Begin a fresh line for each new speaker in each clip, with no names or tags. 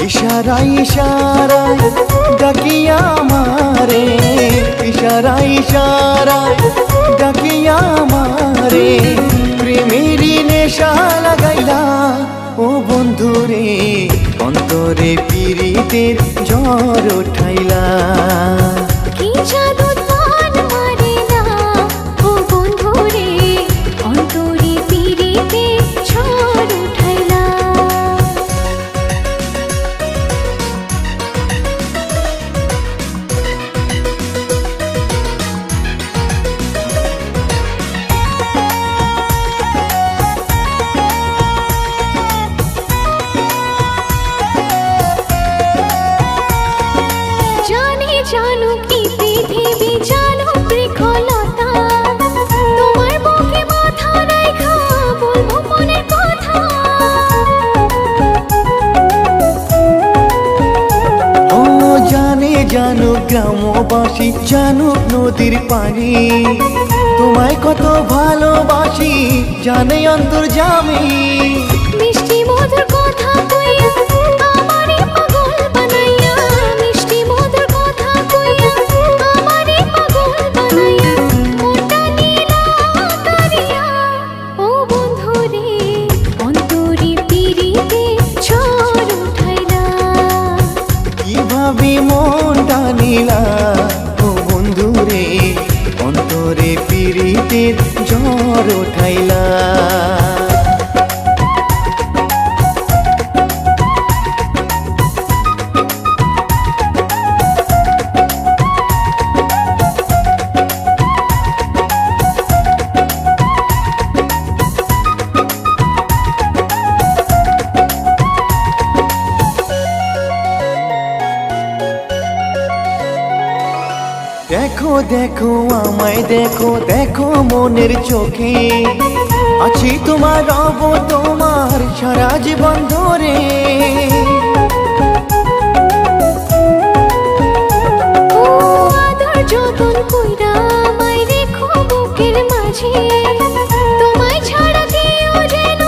इशाराय इशाराय डाकिया मारे, इशाराय इशाराय डाकिया मारे, प्रेमेरी नेशा लागाइला ओ बंधुरे अंतरे पीरितेर झड़ उठाइला।
জানো কি পৃথিবী জানো বৃক্ষলতা, তোমার বুকে মাথা রাখা বলবো মনের কথা।
ও জানে জানো গ্রামবাসী, জানো নদীর পানি, তোমায় কত ভালোবাসি জানে অন্তর্যামী।
মিষ্টি মধুর কথা কইয়া আমারে পাগল বানাইয়া, মিষ্টি মধুর কথা কইয়া আমারে পাগল বানাইয়া, মনটা নীলা করিয়া ও বন্ধুরে অন্তরে পিরিতে ঝড় উঠাইলা।
কিভাবে মনটা নীলা ও বন্ধুরে অন্তরে পিরিতের ঝড় উঠাইলা। দেখো দেখো আমায় দেখো, দেখো মনের চোখে আছি তোমার, রব তোমার সারা জীবন ধরে।
আদর যতন কইরা আমায় রেখো বুকের মাঝে, তোমায় ছাড়া কেউ যেন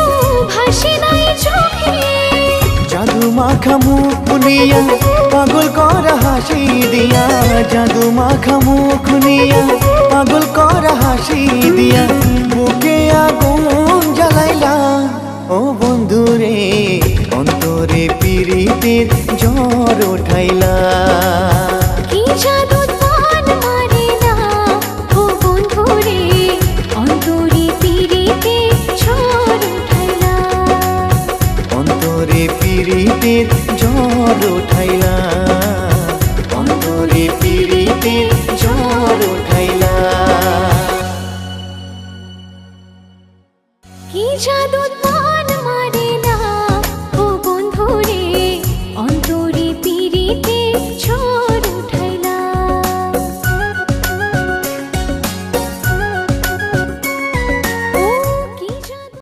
ভাসে নাই চোখে।
জাদু মাখা মুখ নিয়া পাগল করা হাসি দিয়া, জাদু মাখা মুখ নিয়া পাগল করা হাসি দিয়া, বুকে আগুন জ্বালাইলা ও বন্ধুরে অন্তরে পিরিতের ঝড় উঠাইলা।
কি জাদু প্রাণ মারিলা ও বন্ধুরে অন্তরে পিরিতে ঝড় উঠাইলা,
অন্তরে পিরিতের ঝড় উঠাইলা, অন্তরে পিরিতের ঝড় উঠাইলা।
কি জাদু